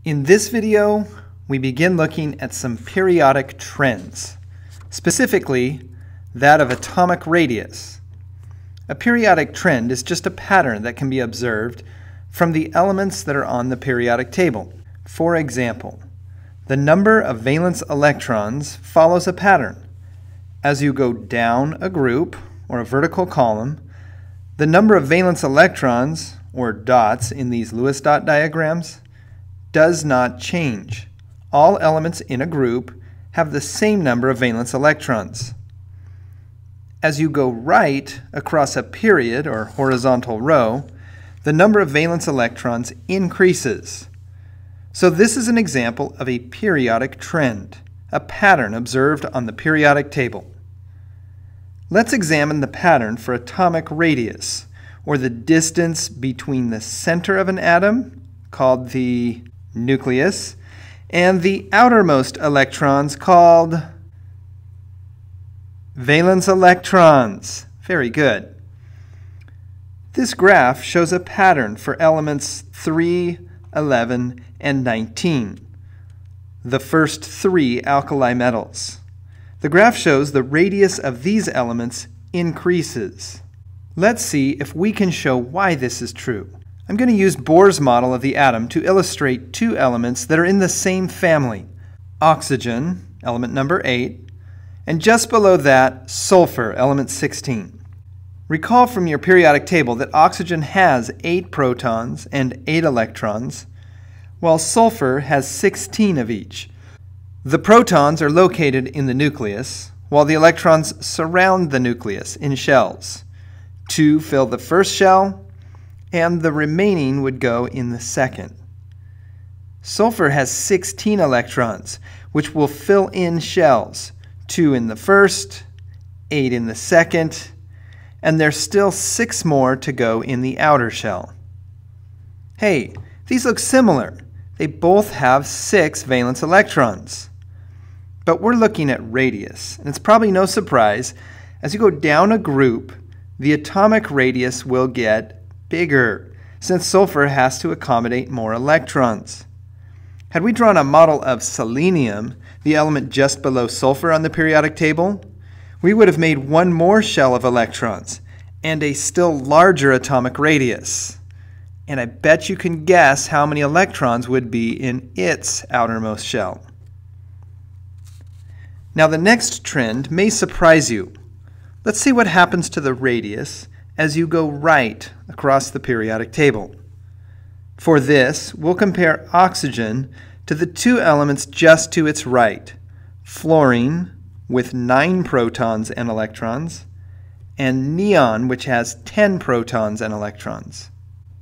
In this video, we begin looking at some periodic trends, specifically that of atomic radius. A periodic trend is just a pattern that can be observed from the elements that are on the periodic table. For example, the number of valence electrons follows a pattern. As you go down a group, or a vertical column, the number of valence electrons, or dots in these Lewis dot diagrams, does not change. All elements in a group have the same number of valence electrons. As you go right across a period, or horizontal row, the number of valence electrons increases. So this is an example of a periodic trend, a pattern observed on the periodic table. Let's examine the pattern for atomic radius, or the distance between the center of an atom, called the nucleus, and the outermost electrons, called valence electrons. Very good. This graph shows a pattern for elements 3, 11, and 19, the first three alkali metals. The graph shows the radius of these elements increases. Let's see if we can show why this is true. I'm going to use Bohr's model of the atom to illustrate two elements that are in the same family: oxygen, element number 8, and just below that, sulfur, element 16. Recall from your periodic table that oxygen has 8 protons and 8 electrons, while sulfur has 16 of each. The protons are located in the nucleus, while the electrons surround the nucleus in shells. 2 fill the first shell, and the remaining would go in the second. Sulfur has 16 electrons, which will fill in shells, 2 in the first, 8 in the second, and there's still 6 more to go in the outer shell. Hey, these look similar. They both have 6 valence electrons. But we're looking at radius, and it's probably no surprise, as you go down a group, the atomic radius will get bigger, since sulfur has to accommodate more electrons. Had we drawn a model of selenium, the element just below sulfur on the periodic table, we would have made one more shell of electrons and a still larger atomic radius. And I bet you can guess how many electrons would be in its outermost shell. Now the next trend may surprise you. Let's see what happens to the radius as you go right across the periodic table. For this, we'll compare oxygen to the two elements just to its right: fluorine, with 9 protons and electrons, and neon, which has 10 protons and electrons.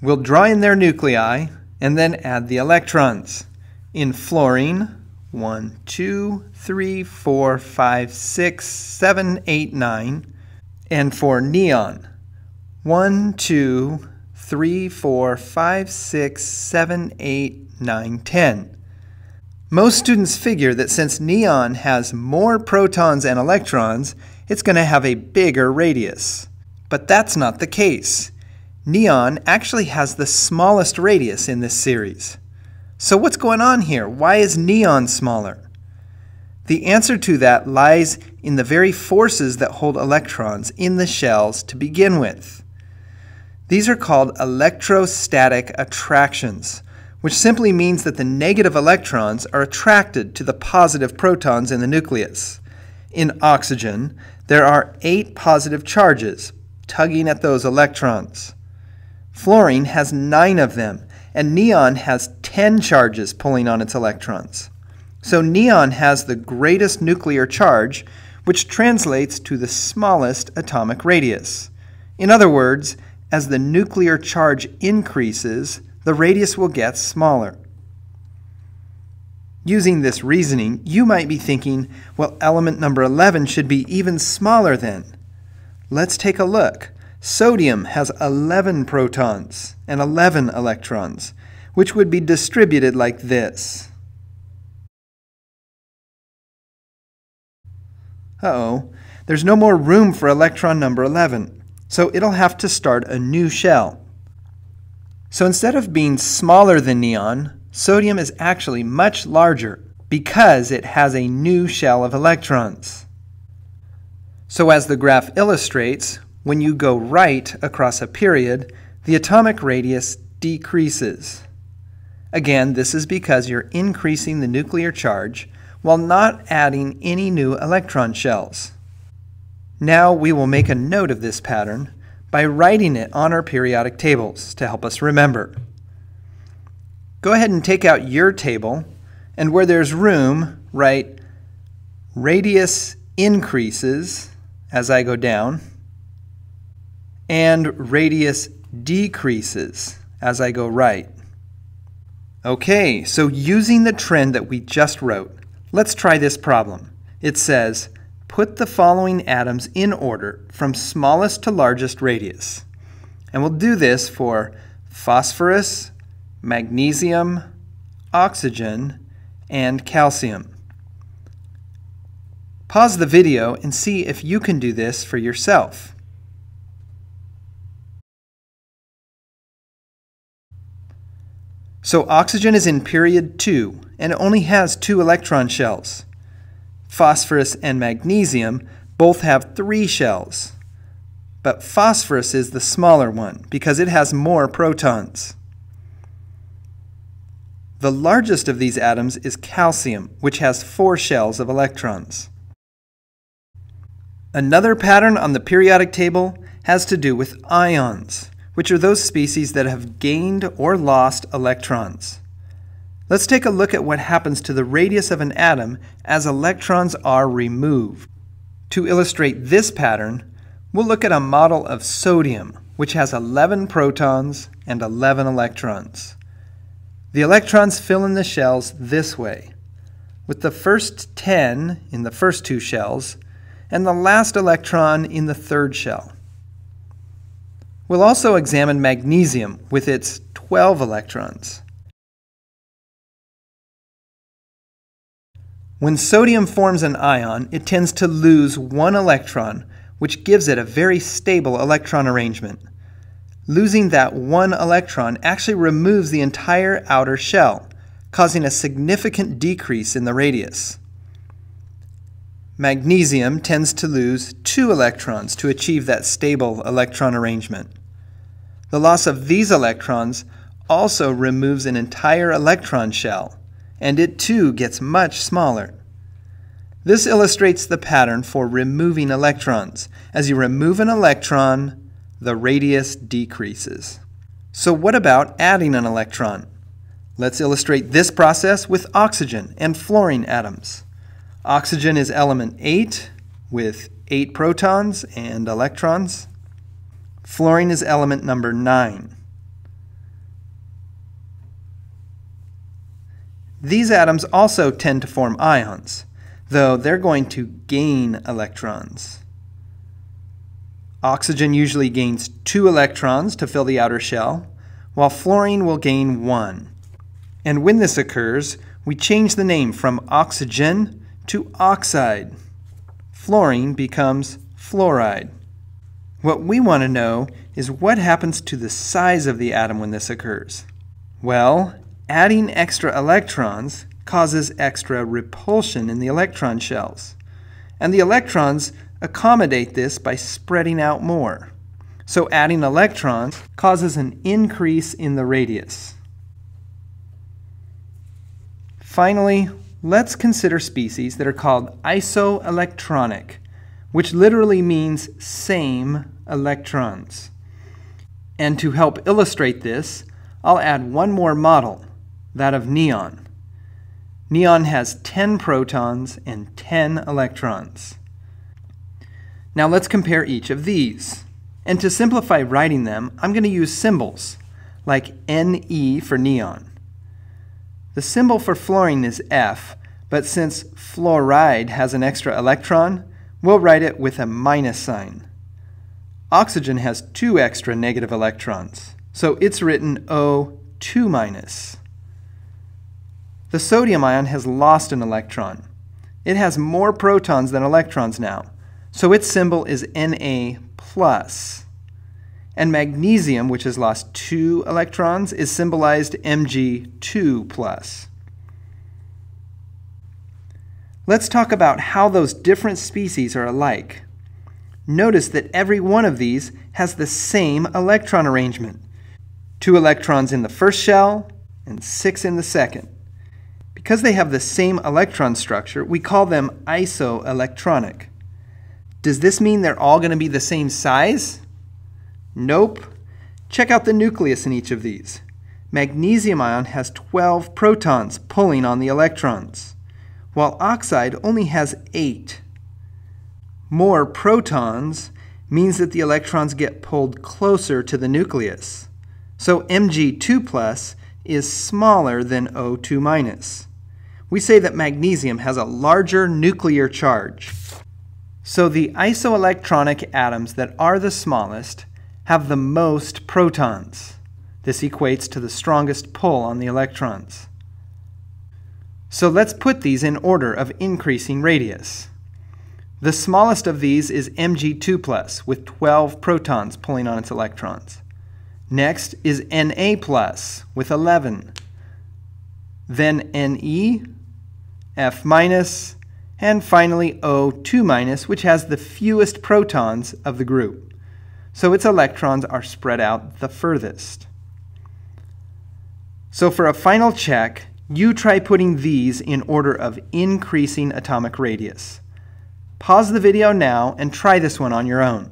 We'll draw in their nuclei and then add the electrons. In fluorine, 1, 2, 3, 4, 5, 6, 7, 8, 9. And for neon, 1, 2, 3, 4, 5, 6, 7, 8, 9, 10. Most students figure that since neon has more protons and electrons, it's going to have a bigger radius. But that's not the case. Neon actually has the smallest radius in this series. So what's going on here? Why is neon smaller? The answer to that lies in the very forces that hold electrons in the shells to begin with. These are called electrostatic attractions, which simply means that the negative electrons are attracted to the positive protons in the nucleus. In oxygen, there are 8 positive charges tugging at those electrons. Fluorine has 9 of them, and neon has 10 charges pulling on its electrons. So neon has the greatest nuclear charge, which translates to the smallest atomic radius. In other words, as the nuclear charge increases, the radius will get smaller. Using this reasoning, you might be thinking, well, element number 11 should be even smaller then. Let's take a look. Sodium has 11 protons and 11 electrons, which would be distributed like this. Uh-oh, there's no more room for electron number 11, so it'll have to start a new shell. So instead of being smaller than neon, sodium is actually much larger because it has a new shell of electrons. So as the graph illustrates, when you go right across a period, the atomic radius decreases. Again, this is because you're increasing the nuclear charge while not adding any new electron shells. Now we will make a note of this pattern by writing it on our periodic tables to help us remember. Go ahead and take out your table, and where there's room, write radius increases as I go down, and radius decreases as I go right. Okay, so using the trend that we just wrote, let's try this problem. It says, put the following atoms in order from smallest to largest radius. And we'll do this for phosphorus, magnesium, oxygen, and calcium. Pause the video and see if you can do this for yourself. So oxygen is in period 2 and it only has 2 electron shells. Phosphorus and magnesium both have 3 shells, but phosphorus is the smaller one because it has more protons. The largest of these atoms is calcium, which has 4 shells of electrons. Another pattern on the periodic table has to do with ions, which are those species that have gained or lost electrons. Let's take a look at what happens to the radius of an atom as electrons are removed. To illustrate this pattern, we'll look at a model of sodium, which has 11 protons and 11 electrons. The electrons fill in the shells this way, with the first 10 in the first 2 shells and the last electron in the 3rd shell. We'll also examine magnesium with its 12 electrons. When sodium forms an ion, it tends to lose 1 electron, which gives it a very stable electron arrangement. Losing that 1 electron actually removes the entire outer shell, causing a significant decrease in the radius. Magnesium tends to lose 2 electrons to achieve that stable electron arrangement. The loss of these electrons also removes an entire electron shell, and it too gets much smaller. This illustrates the pattern for removing electrons. As you remove an electron, the radius decreases. So what about adding an electron? Let's illustrate this process with oxygen and fluorine atoms. Oxygen is element 8 with 8 protons and electrons. Fluorine is element number 9. These atoms also tend to form ions, though they're going to gain electrons. Oxygen usually gains 2 electrons to fill the outer shell, while fluorine will gain 1. And when this occurs, we change the name from oxygen to oxide. Fluorine becomes fluoride. What we want to know is what happens to the size of the atom when this occurs. Well, adding extra electrons causes extra repulsion in the electron shells, and the electrons accommodate this by spreading out more. So adding electrons causes an increase in the radius. Finally, let's consider species that are called isoelectronic, which literally means same electrons. And to help illustrate this, I'll add one more model, that of neon. Neon has 10 protons and 10 electrons. Now let's compare each of these. And to simplify writing them, I'm going to use symbols, like Ne for neon. The symbol for fluorine is F, but since fluoride has an extra electron, we'll write it with a minus sign. Oxygen has 2 extra negative electrons, so it's written O2-. The sodium ion has lost an electron. It has more protons than electrons now, so its symbol is Na+. and magnesium, which has lost 2 electrons, is symbolized Mg2+. Let's talk about how those different species are alike. Notice that every one of these has the same electron arrangement. 2 electrons in the first shell and 6 in the second. Because they have the same electron structure, we call them isoelectronic. Does this mean they're all going to be the same size? Nope. Check out the nucleus in each of these. Magnesium ion has 12 protons pulling on the electrons, while oxide only has 8. More protons means that the electrons get pulled closer to the nucleus. So Mg2+ is smaller than O2-. We say that magnesium has a larger nuclear charge. So the isoelectronic atoms that are the smallest have the most protons. This equates to the strongest pull on the electrons. So let's put these in order of increasing radius. The smallest of these is Mg2+, with 12 protons pulling on its electrons. Next is Na+, with 11. Then Ne, F-, and finally O2-, which has the fewest protons of the group. So its electrons are spread out the furthest. So for a final check, you try putting these in order of increasing atomic radius. Pause the video now and try this one on your own.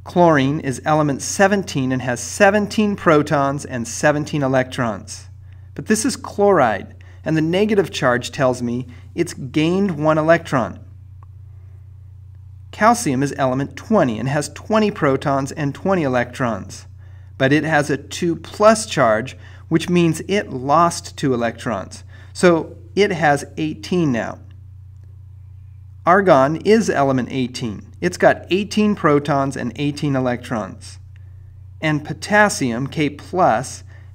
Chlorine is element 17 and has 17 protons and 17 electrons. But this is chloride, and the negative charge tells me it's gained 1 electron. Calcium is element 20 and has 20 protons and 20 electrons. But it has a 2+ charge, which means it lost 2 electrons. So it has 18 now. Argon is element 18. It's got 18 protons and 18 electrons. And potassium, K+,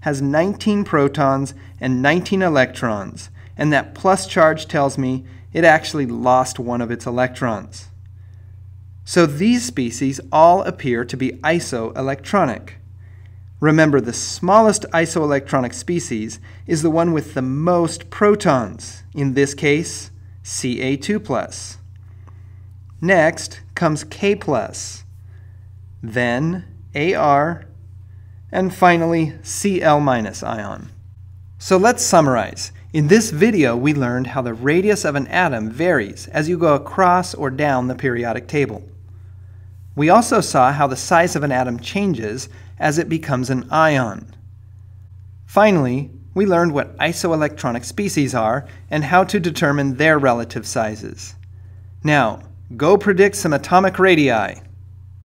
has 19 protons and 19 electrons. And that plus charge tells me it actually lost 1 of its electrons. So these species all appear to be isoelectronic. Remember, the smallest isoelectronic species is the one with the most protons, in this case, Ca2+. Next comes K+, then Ar, and finally Cl- ion. So let's summarize. In this video, we learned how the radius of an atom varies as you go across or down the periodic table. We also saw how the size of an atom changes as it becomes an ion. Finally, we learned what isoelectronic species are and how to determine their relative sizes. Now, go predict some atomic radii.